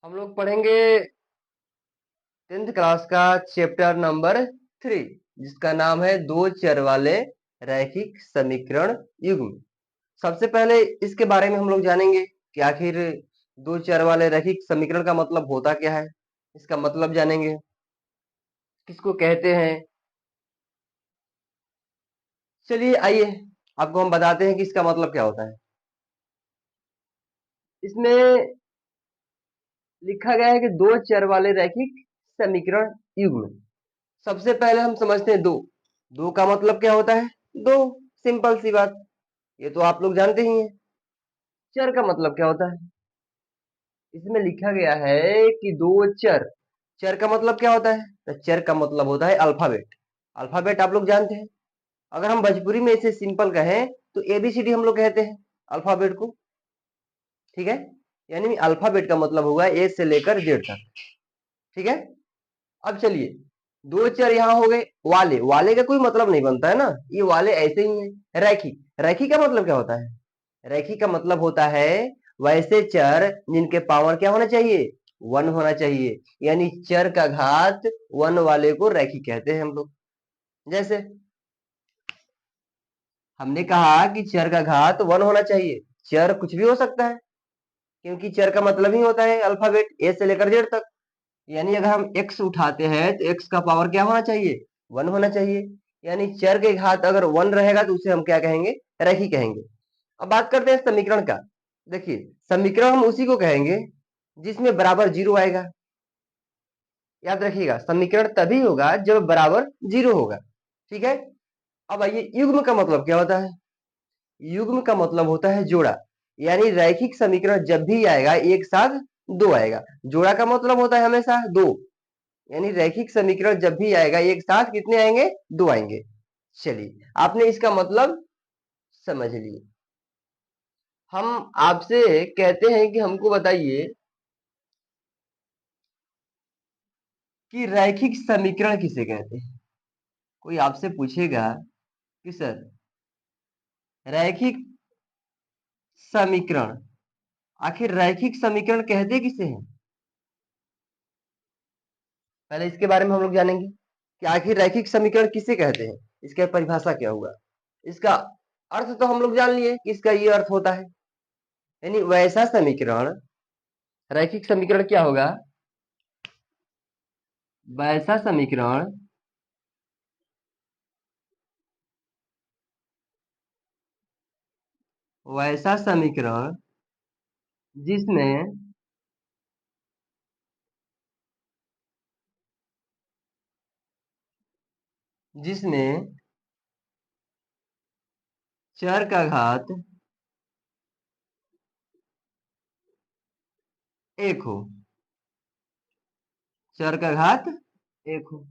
हम लोग पढ़ेंगे 10th क्लास का चैप्टर नंबर 3, जिसका नाम है दो चर वाले रैखिक समीकरण युग्म। सबसे पहले इसके बारे में हम लोग जानेंगे कि आखिर दो चर वाले रैखिक समीकरण का मतलब होता क्या है। इसका मतलब जानेंगे, किसको कहते हैं। चलिए आइए आपको हम बताते हैं कि इसका मतलब क्या होता है। इसमें लिखा गया है कि दो चर वाले रैखिक समीकरण युग्म। सबसे पहले हम समझते हैं दो। दो का मतलब क्या होता है? दो। सिंपल सी बात, ये तो आप लोग जानते ही हैं। चर का मतलब क्या होता है? इसमें लिखा गया है कि दो चर। चर का मतलब क्या होता है? तो चर का मतलब होता है अल्फाबेट। अल्फाबेट आप लोग जानते हैं। अगर हम भोजपुरी में इसे सिंपल कहें तो एबीसीडी हम लोग कहते हैं अल्फाबेट को। ठीक है, यानी अल्फाबेट का मतलब होगा ए से लेकर जेड तक। ठीक है, अब चलिए, दो चर यहाँ हो गए। वाले वाले का कोई मतलब नहीं बनता है ना, ये वाले ऐसे ही है। रैखिक, रैखिक का मतलब क्या होता है? रैखिक का मतलब होता है वैसे चर जिनके पावर क्या होना चाहिए? वन होना चाहिए। यानी चर का घात वन वाले को रैखिक कहते हैं हम लोग। जैसे हमने कहा कि चर का घात वन होना चाहिए। चर कुछ भी हो सकता है, क्योंकि चर का मतलब ही होता है अल्फाबेट ए से लेकर जेड तक। यानी अगर हम x उठाते हैं तो x का पावर क्या होना चाहिए? वन होना चाहिए। यानी चर के घात अगर वन रहेगा तो उसे हम क्या कहेंगे? रैखिक कहेंगे। अब बात करते हैं समीकरण का। देखिए, समीकरण हम उसी को कहेंगे जिसमें बराबर जीरो आएगा। याद रखिएगा, समीकरण तभी होगा जब बराबर जीरो होगा। ठीक है, अब आइए, युग्म का मतलब क्या होता है? युग्म का मतलब होता है जोड़ा। यानी रैखिक समीकरण जब भी आएगा एक साथ दो आएगा। जोड़ा का मतलब होता है हमेशा दो। यानी रैखिक समीकरण जब भी आएगा एक साथ कितने आएंगे? दो आएंगे। चलिए, आपने इसका मतलब समझ लिए। हम आपसे कहते हैं कि हमको बताइए कि रैखिक समीकरण किसे कहते हैं। कोई आपसे पूछेगा कि सर, रैखिक समीकरण, आखिर रैखिक समीकरण कहते किसे हैं? पहले इसके बारे में हम लोग जानेंगे कि आखिर रैखिक समीकरण किसे कहते हैं, इसका परिभाषा क्या हुआ। इसका अर्थ तो हम लोग जान लिए कि इसका ये अर्थ होता है, यानी वैसा समीकरण, रैखिक समीकरण क्या होगा? वैसा समीकरण वैसा समीकरण जिसमें जिसमें चर का घात एक हो। चर का घात एक हो,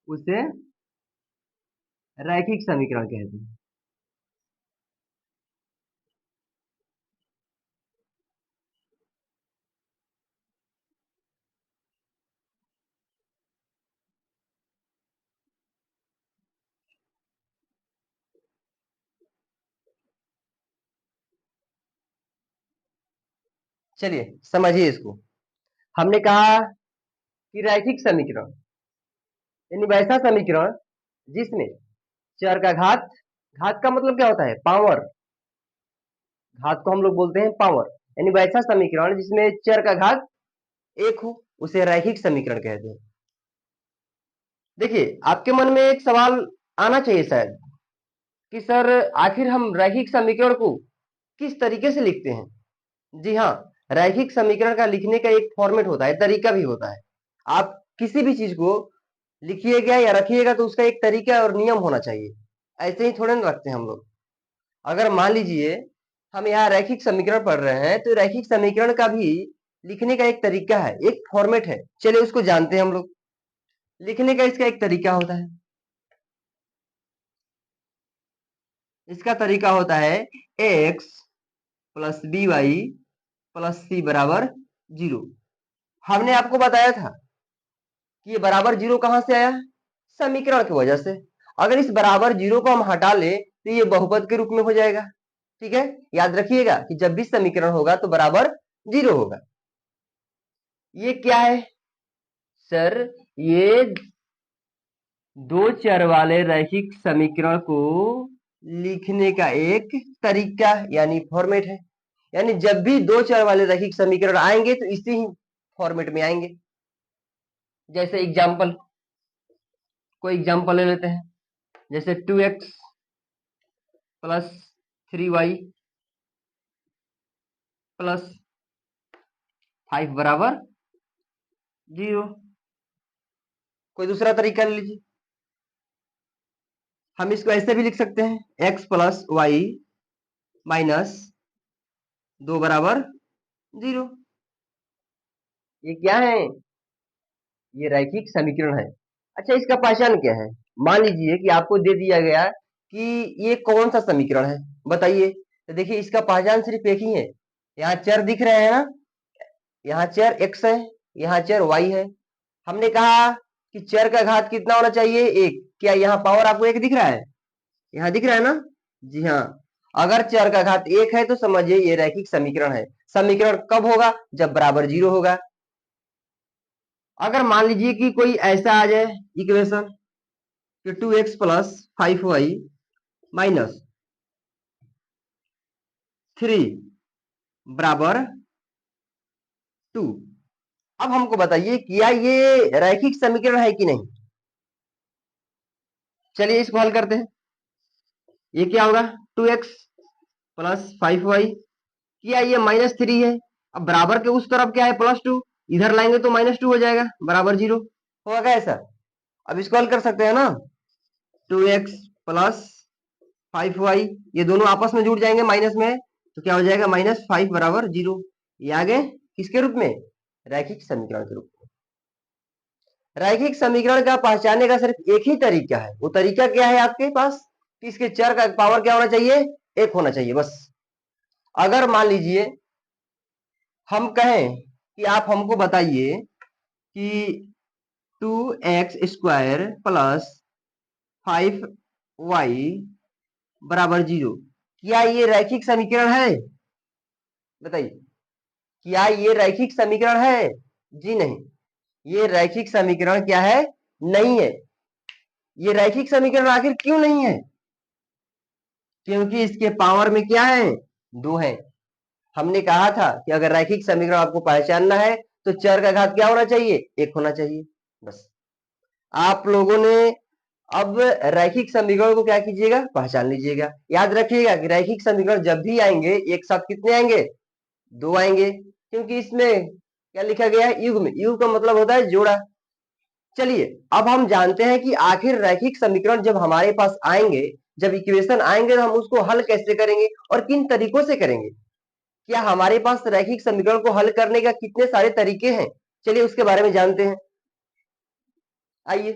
उसे रैखिक समीकरण कहते हैं। चलिए समझिए इसको। हमने कहा कि रैखिक समीकरण यानी वैसा समीकरण जिसमें चर का घात, घात का मतलब क्या होता है? पावर। घात को हम लोग बोलते हैं पावर। यानी वैसा समीकरण जिसमें चर का घात एक हो, उसे रैखिक समीकरण कहते हैं। देखिए, आपके मन में एक सवाल आना चाहिए शायद कि सर, आखिर हम रैखिक समीकरण को किस तरीके से लिखते हैं। जी हाँ, रैखिक समीकरण का लिखने का एक फॉर्मेट होता है, तरीका भी होता है। आप किसी भी चीज को लिखिएगा या रखिएगा तो उसका एक तरीका और नियम होना चाहिए। ऐसे ही थोड़े ना रखते हैं हम लोग। अगर मान लीजिए हम यहाँ रैखिक समीकरण पढ़ रहे हैं तो रैखिक समीकरण का भी लिखने का एक तरीका है, एक फॉर्मेट है। चलिए उसको जानते हैं हम लोग। लिखने का इसका एक तरीका होता है। इसका तरीका होता है X plus B Y plus C बराबर जीरो। हमने आपको बताया था कि ये बराबर जीरो कहां से आया? समीकरण की वजह से। अगर इस बराबर जीरो को हम हटा ले तो ये बहुपद के रूप में हो जाएगा। ठीक है, याद रखिएगा कि जब भी समीकरण होगा तो बराबर जीरो होगा। ये क्या है सर? ये दो चर वाले रैखिक समीकरण को लिखने का एक तरीका यानी फॉर्मेट है। यानी जब भी दो चर वाले रैखिक समीकरण आएंगे तो इसी ही फॉर्मेट में आएंगे। जैसे एग्जाम्पल, कोई एग्जाम्पल ले लेते हैं, जैसे 2x प्लस 3y प्लस 5 बराबर 0। कोई दूसरा तरीका ले लीजिए। हम इसको ऐसे भी लिख सकते हैं, x प्लस वाई माइनस 2 बराबर 0। ये क्या है? ये रैखिक समीकरण है। अच्छा, इसका पहचान क्या है? मान लीजिए कि आपको दे दिया गया कि ये कौन सा समीकरण है, बताइए। तो देखिए, इसका पहचान सिर्फ एक ही है। यहाँ चर दिख रहे हैं ना, यहाँ चर x है, यहाँ चर y है। हमने कहा कि चर का घात कितना होना चाहिए? एक। क्या यहाँ पावर आपको एक दिख रहा है? यहाँ दिख रहा है ना? जी हाँ। अगर चर का घात एक है तो समझिए ये रैखिक समीकरण है। समीकरण कब होगा? जब बराबर 0 होगा। अगर मान लीजिए कि कोई ऐसा आ जाए इक्वेशन कि 2x प्लस 5y माइनस 3 बराबर 2। अब हमको बताइए क्या ये रैखिक समीकरण है कि नहीं? चलिए इसको हल करते हैं। ये क्या होगा? 2x plus 5y। क्या ये -3 है? अब बराबर के उस तरफ क्या है? +2। इधर लाएंगे तो -2 हो जाएगा, बराबर 0 होगा ऐसा। अब इसको हल कर सकते हैं ना। 2x प्लस 5y, ये दोनों आपस में जुड़ जाएंगे माइनस में, तो क्या हो जाएगा? -5 बराबर 0। ये आगे किसके रूप में? रैखिक समीकरण के रूप में। रैखिक समीकरण का पहचानने का सिर्फ एक ही तरीका है। वो तरीका क्या है आपके पास? कि इसके चर का पावर क्या होना चाहिए? एक होना चाहिए, बस। अगर मान लीजिए हम कहें कि आप हमको बताइए कि 2x² प्लस 5y बराबर 0, क्या ये रैखिक समीकरण है? बताइए, क्या ये रैखिक समीकरण है? जी नहीं, ये रैखिक समीकरण क्या है? नहीं है। ये रैखिक समीकरण आखिर क्यों नहीं है? क्योंकि इसके पावर में क्या है? 2 है। हमने कहा था कि अगर रैखिक समीकरण आपको पहचानना है तो चर का घात क्या होना चाहिए? एक होना चाहिए, बस। आप लोगों ने अब रैखिक समीकरण को क्या कीजिएगा? पहचान लीजिएगा। याद रखिएगा कि रैखिक समीकरण जब भी आएंगे एक साथ कितने आएंगे? 2 आएंगे, क्योंकि इसमें क्या लिखा गया है? युग्म। युग्म का मतलब होता है जोड़ा। चलिए, अब हम जानते हैं कि आखिर रैखिक समीकरण जब हमारे पास आएंगे, जब इक्वेशन आएंगे, तो हम उसको हल कैसे करेंगे और किन तरीकों से करेंगे। क्या हमारे पास रैखिक समीकरण को हल करने का कितने सारे तरीके हैं? चलिए उसके बारे में जानते हैं, आइए।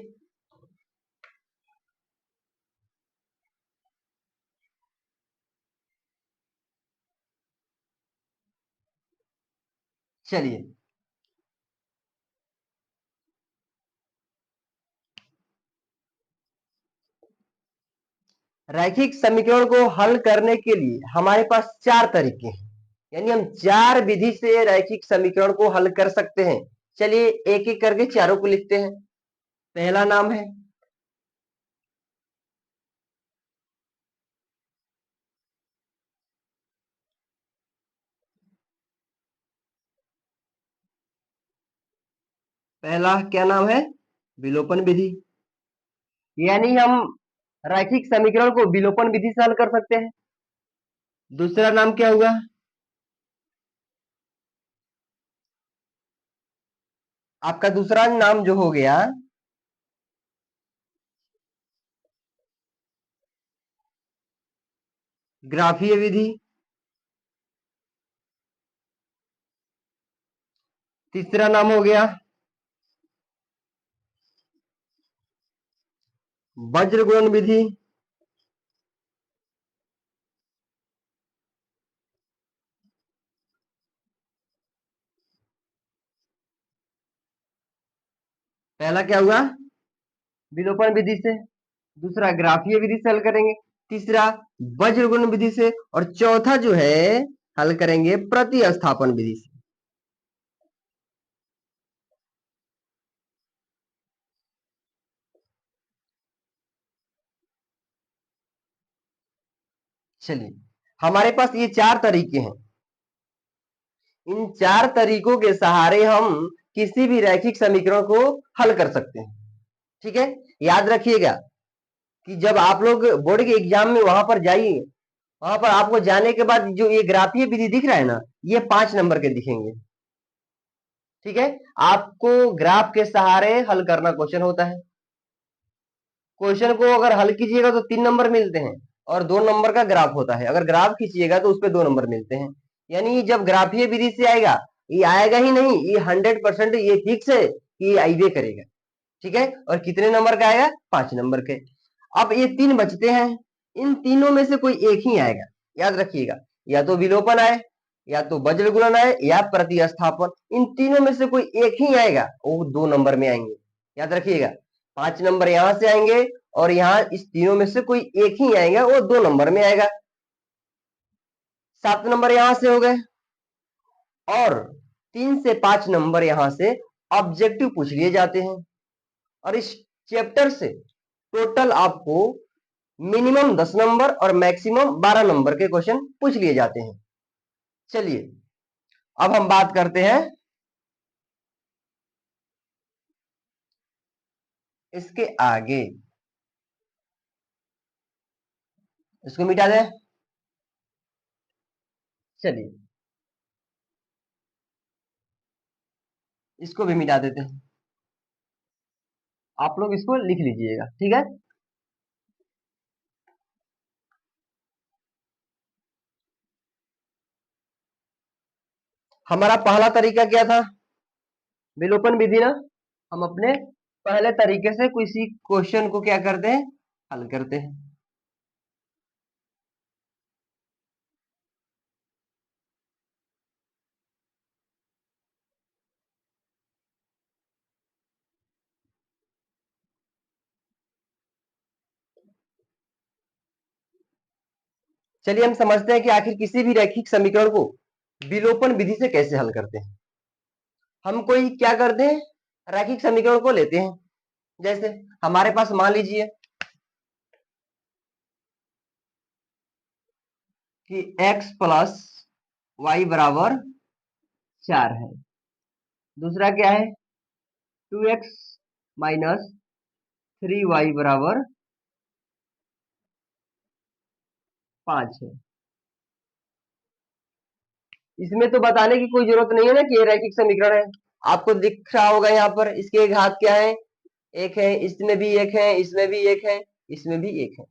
चलिए, रैखिक समीकरण को हल करने के लिए हमारे पास 4 तरीके हैं। यानी हम 4 विधि से रैखिक समीकरण को हल कर सकते हैं। चलिए एक एक करके चारों को लिखते हैं। पहला नाम है पहला क्या नाम है? विलोपन विधि। यानी हम रैखिक समीकरण को विलोपन विधि से हल कर सकते हैं। दूसरा नाम क्या हुआ? आपका दूसरा नाम जो हो गया ग्राफीय विधि। तीसरा नाम हो गया वज्र गुणन विधि। पहला क्या हुआ? विलोपन विधि से। दूसरा ग्राफीय विधि से हल करेंगे। तीसरा वज्र गुणन विधि से। और चौथा जो है हल करेंगे प्रतिस्थापन विधि से। चलिए, हमारे पास ये 4 तरीके हैं। इन 4 तरीकों के सहारे हम किसी भी रैखिक समीकरण को हल कर सकते हैं। ठीक है, याद रखिएगा कि जब आप लोग बोर्ड के एग्जाम में वहां पर जाइए, वहां पर आपको जाने के बाद जो ये ग्राफीय विधि दिख रहा है ना, ये 5 नंबर के दिखेंगे। ठीक है, आपको ग्राफ के सहारे हल करना क्वेश्चन होता है। क्वेश्चन को अगर हल कीजिएगा तो 3 नंबर मिलते हैं और 2 नंबर का ग्राफ होता है। अगर ग्राफ खींचिएगा तो उस पर 2 नंबर मिलते हैं। यानी जब ग्राफीय विधि से आएगा, ये आएगा ही नहीं, ये 100% ये फिक्स है कि ये आइबे करेगा। ठीक है, और कितने नंबर का आएगा? 5 नंबर के। अब ये 3 बचते हैं, इन तीनों में से कोई एक ही आएगा। याद रखिएगा, या तो विलोपन आए, या तो वज्र गुणन आए, या प्रतिस्थापन। इन तीनों में से कोई एक ही आएगा, वो 2 नंबर में आएंगे। याद रखिएगा, 5 नंबर यहां से आएंगे और यहां इस तीनों में से कोई एक ही आएगा, वो 2 नंबर में आएगा। 7 नंबर यहां से हो गए और 3 से 5 नंबर यहां से ऑब्जेक्टिव पूछ लिए जाते हैं। और इस चैप्टर से टोटल आपको मिनिमम 10 नंबर और मैक्सिमम 12 नंबर के क्वेश्चन पूछ लिए जाते हैं। चलिए, अब हम बात करते हैं इसके आगे। इसको मिटा दें। चलिए, इसको भी मिटा देते हैं। आप लोग इसको लिख लीजिएगा। ठीक है, हमारा पहला तरीका क्या था? विलोपन विधि ना। हम अपने पहले तरीके से किसी क्वेश्चन को क्या करते हैं? हल करते हैं। चलिए, हम समझते हैं कि आखिर किसी भी रैखिक समीकरण को विलोपन विधि से कैसे हल करते हैं। हम कोई क्या करते हैं? रैखिक समीकरण को लेते हैं। जैसे हमारे पास मान लीजिए कि x प्लस वाई बराबर 4 है। दूसरा क्या है? 2x माइनस 3y बराबर 5 है। इसमें तो बताने की कोई जरूरत नहीं है ना कि ये रैखिक समीकरण है। आपको दिख रहा होगा यहाँ पर इसके एक घात क्या है? एक है, इसमें भी एक है, इसमें भी एक है, इसमें भी एक है।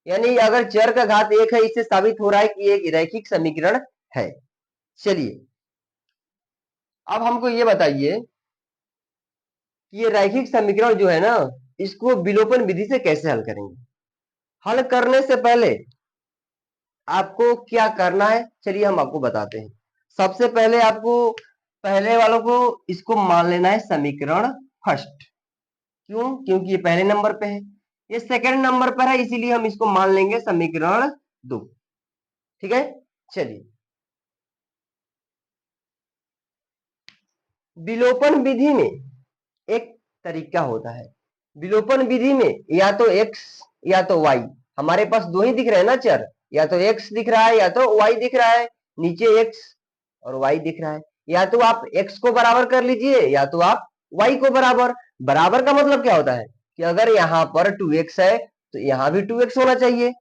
यानी अगर चर का घात एक है, इससे साबित हो रहा है कि एक रैखिक समीकरण है। चलिए, अब हमको ये बताइए कि ये रैखिक समीकरण जो है ना, इसको विलोपन विधि से कैसे हल करेंगे। हल करने से पहले आपको क्या करना है, चलिए हम आपको बताते हैं। सबसे पहले आपको पहले वालों को इसको मान लेना है समीकरण फर्स्ट। क्यों? क्योंकि ये पहले नंबर पे है। ये सेकंड नंबर पर है, इसीलिए हम इसको मान लेंगे समीकरण 2। ठीक है, चलिए। विलोपन विधि में एक तरीका होता है। विलोपन विधि में या तो x या तो y, हमारे पास दो ही दिख रहे हैं ना चर, या तो x दिख रहा है या तो y दिख रहा है। नीचे x और y दिख रहा है, या तो आप x को बराबर कर लीजिए या तो आप y को बराबर। बराबर का मतलब क्या होता है कि अगर यहाँ पर 2x है तो यहाँ भी 2x होना चाहिए,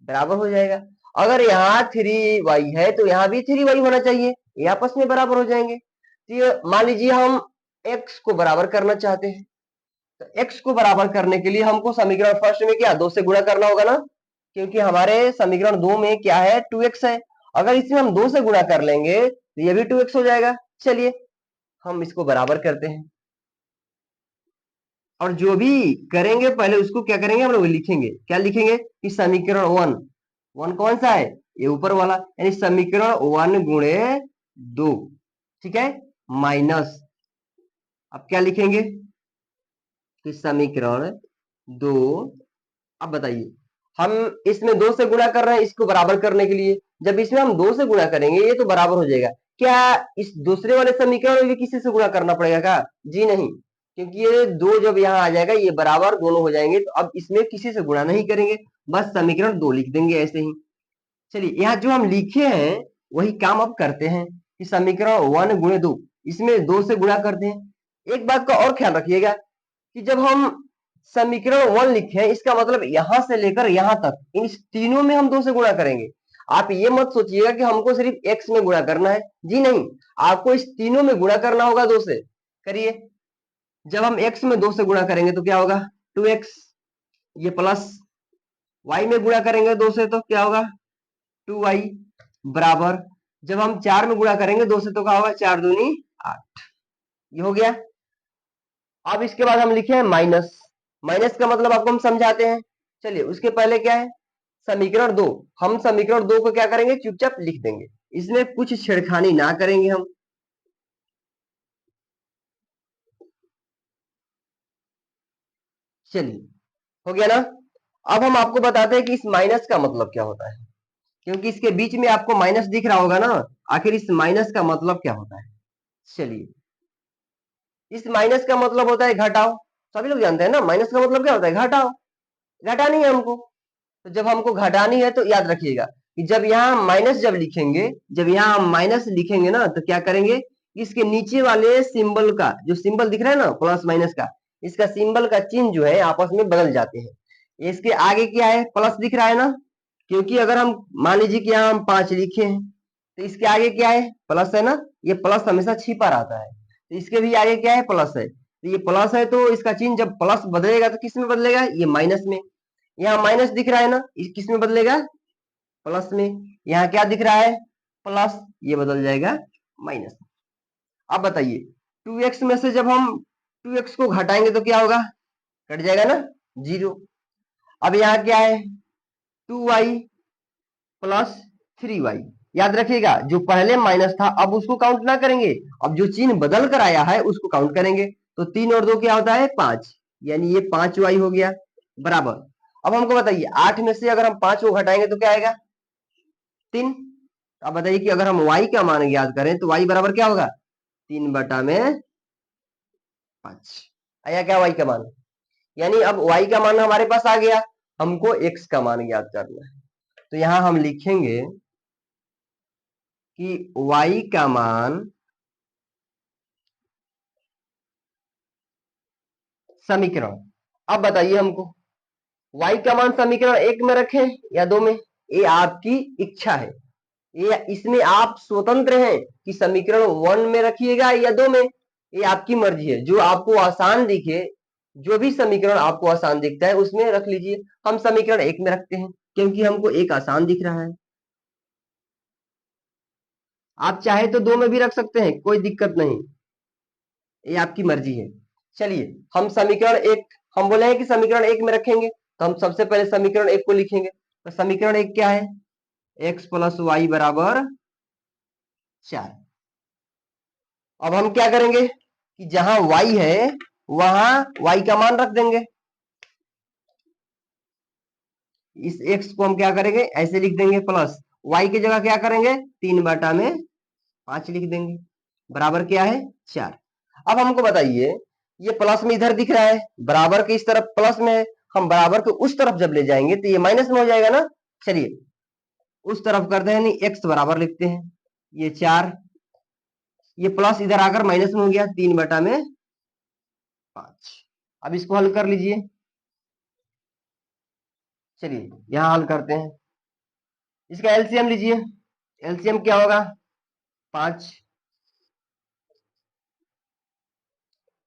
बराबर हो जाएगा। अगर यहाँ 3y है तो यहाँ भी 3y होना चाहिए, ये आपस में बराबर हो जाएंगे। तो ये मान लीजिए हम x को बराबर करना चाहते हैं, तो x को बराबर करने के लिए हमको समीकरण फर्स्ट में क्या 2 से गुणा करना होगा ना, क्योंकि हमारे समीकरण 2 में क्या है? 2x है। अगर इसमें हम 2 से गुणा कर लेंगे तो ये भी 2x हो जाएगा। चलिए, हम इसको बराबर करते हैं और जो भी करेंगे पहले उसको क्या करेंगे? हम लोग लिखेंगे। क्या लिखेंगे? कि समीकरण 1, 1 कौन सा है? ये ऊपर वाला, यानी समीकरण 1 गुणे 2। ठीक है, माइनस, अब क्या लिखेंगे? कि समीकरण 2। अब बताइए, हम इसमें 2 से गुणा कर रहे हैं इसको बराबर करने के लिए। जब इसमें हम 2 से गुणा करेंगे ये तो बराबर हो जाएगा। क्या इस दूसरे वाले समीकरण में भी किसी से गुणा करना पड़ेगा क्या? जी नहीं, क्योंकि ये 2 जब यहाँ आ जाएगा ये बराबर दोनों हो जाएंगे, तो अब इसमें किसी से गुणा नहीं करेंगे, बस समीकरण 2 लिख देंगे ऐसे ही। चलिए यहाँ जो हम लिखे हैं वही काम अब करते हैं कि समीकरण 1 गुणे 2, इसमें 2 से गुणा करते हैं। एक बात का और ख्याल रखिएगा कि जब हम समीकरण 1 लिखे हैं, इसका मतलब यहां से लेकर यहां तक इन तीनों में हम 2 से गुणा करेंगे। आप ये मत सोचिएगा कि हमको सिर्फ x में गुणा करना है, जी नहीं, आपको इस तीनों में गुणा करना होगा 2 से। करिए, जब हम x में 2 से गुणा करेंगे तो क्या होगा 2x, ये प्लस y में गुणा करेंगे 2 से तो क्या होगा 2y, बराबर जब हम 4 में गुणा करेंगे 2 से तो क्या होगा 4 दूनी 8, ये हो गया। अब इसके बाद हम लिखे हैं माइनस, माइनस का मतलब आपको हम समझाते हैं। चलिए उसके पहले क्या है समीकरण 2, हम समीकरण 2 को क्या करेंगे चुपचाप लिख देंगे, इसमें कुछ छेड़खानी ना करेंगे हम। चलिए हो गया ना। अब हम आपको बताते हैं कि इस माइनस का मतलब क्या होता है, क्योंकि इसके बीच में आपको माइनस दिख रहा होगा ना, आखिर इस माइनस का मतलब क्या होता है। चलिए, इस माइनस का मतलब होता है घटाओ, सभी लोग जानते हैं ना माइनस का मतलब क्या होता है घटाओ, घटानी है हमको। तो जब हमको घटानी है तो याद रखिएगा कि जब यहाँ माइनस जब लिखेंगे, जब यहाँ हम माइनस लिखेंगे ना तो क्या करेंगे, इसके नीचे वाले सिंबल का जो सिंबल दिख रहा है ना प्लस माइनस का, इसका सिंबल का चिन्ह जो है आपस में बदल जाते हैं। इसके आगे क्या है प्लस दिख रहा है ना, क्योंकि अगर हम मान लीजिए कि यहाँ हम 5 लिखे हैं तो इसके आगे क्या है प्लस है ना, ये प्लस हमेशा छिपा रहता है, तो इसके भी आगे क्या है प्लस है, तो ये प्लस है तो इसका चिन्ह जब प्लस बदलेगा तो किस में बदलेगा ये माइनस में। यहाँ माइनस दिख रहा है ना, किस में बदलेगा प्लस में। यहाँ क्या दिख रहा है प्लस, ये बदल जाएगा माइनस। अब बताइए 2x में से जब हम 2x को घटाएंगे तो क्या होगा कट जाएगा ना 0। अब यहाँ क्या है 2y प्लस 3y, याद रखिएगा जो पहले माइनस था अब उसको काउंट ना करेंगे, अब जो चिन्ह बदल कर आया है उसको काउंट करेंगे। तो 3 और 2 क्या होता है 5, यानी ये 5y हो गया, बराबर। अब हमको बताइए 8 में से अगर हम 5 को घटाएंगे तो क्या आएगा 3। अब बताइए कि अगर हम y का मान याद करें तो y बराबर क्या होगा 3/5 आया क्या y का मान, यानी अब y का मान हमारे पास आ गया, हमको x का मान याद करना है। तो यहां हम लिखेंगे कि y का मान समीकरण, अब बताइए हमको y का मान समीकरण 1 में रखें या 2 में, ये आपकी इच्छा है, ये इसमें आप स्वतंत्र हैं कि समीकरण 1 में रखिएगा या 2 में, ये आपकी मर्जी है, जो आपको आसान दिखे, जो भी समीकरण आपको आसान दिखता है उसमें रख लीजिए। हम समीकरण 1 में रखते हैं क्योंकि हमको एक आसान दिख रहा है, आप चाहे तो 2 में भी रख सकते हैं, कोई दिक्कत नहीं, ये आपकी मर्जी है। चलिए हम समीकरण 1, हम बोले हैं कि समीकरण 1 में रखेंगे तो हम सबसे पहले समीकरण 1 को लिखेंगे। तो समीकरण 1 क्या है x प्लस वाई बराबर 4। अब हम क्या करेंगे कि जहां y है वहां y का मान रख देंगे, इस x को हम क्या करेंगे ऐसे लिख देंगे प्लस y की जगह क्या करेंगे 3/5 लिख देंगे, बराबर क्या है 4। अब हमको बताइए ये प्लस में इधर दिख रहा है, बराबर के इस तरफ प्लस में है, हम बराबर के उस तरफ जब ले जाएंगे तो ये माइनस में हो जाएगा ना। चलिए उस तरफ करते हैं, नहीं x बराबर लिखते हैं ये 4, ये प्लस इधर आकर माइनस में हो गया 3/5। अब इसको हल कर लीजिए, चलिए यहां हल करते हैं, इसका एलसीएम लीजिए, एलसीएम क्या होगा 5,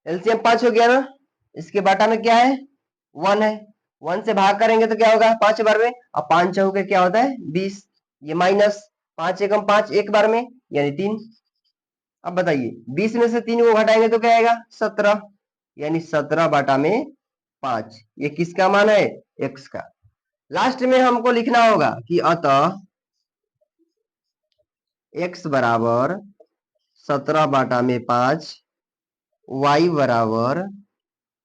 एलसीएम 5 हो गया ना। इसके बाटा में क्या है 1 है, 1 से भाग करेंगे तो क्या होगा 5 बार में, अब 5 चौके क्या होता है 20, ये माइनस 5 एकम 5 एक बार में यानी 3। अब बताइए 20 में से 3 को घटाएंगे तो क्या आएगा 17, यानी 17/5, ये किसका मान है x का। लास्ट में हमको लिखना होगा कि अतः x बराबर 17/5, y बराबर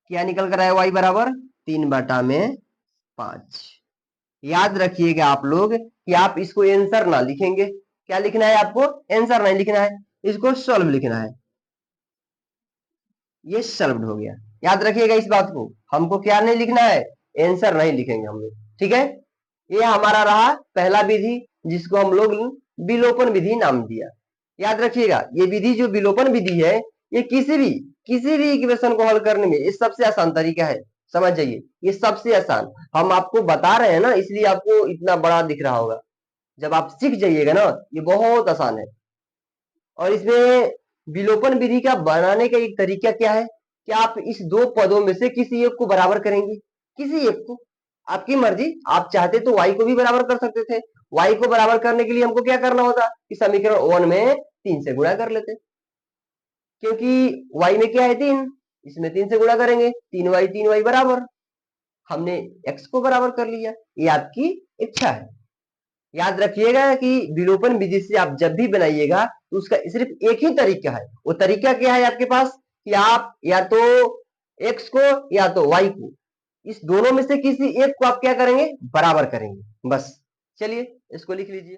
क्या निकल कर आया y बराबर 3/5। याद रखिएगा आप लोग कि आप इसको आंसर ना लिखेंगे, क्या लिखना है आपको आंसर नहीं लिखना है, इसको सॉल्व लिखना है। ये सॉल्व हो गया, याद रखिएगा इस बात को, हमको क्या नहीं लिखना है आंसर नहीं लिखेंगे हम लोग, ठीक है। ये हमारा रहा पहला विधि, जिसको हम लोग विलोपन विधि नाम दिया। याद रखिएगा, ये विधि जो विलोपन विधि है, ये किसी भी इक्वेशन को हल करने में ये सबसे आसान तरीका है। समझ जाइए, ये सबसे आसान, हम आपको बता रहे हैं ना, इसलिए आपको इतना बड़ा दिख रहा होगा। जब आप सीख जाइएगा ना, ये बहुत आसान है। और इसमें विलोपन विधि का बनाने का एक तरीका क्या है कि आप इस दो पदों में से किसी एक को बराबर करेंगे, किसी एक को, आपकी मर्जी। आप चाहते तो y को भी बराबर कर सकते थे। y को बराबर करने के लिए हमको क्या करना होता कि समीकरण 1 में 3 से गुणा कर लेते, क्योंकि y में क्या है 3, इसमें 3 से गुणा करेंगे, 3y बराबर, हमने x को बराबर कर लिया। ये आपकी इच्छा है। याद रखिएगा कि विलोपन विधि से आप जब भी बनाइएगा तो उसका सिर्फ एक ही तरीका है। वो तरीका क्या है आपके पास कि आप या तो x को या तो y को, इस दोनों में से किसी एक को आप क्या करेंगे, बराबर करेंगे, बस। चलिए इसको लिख लीजिए।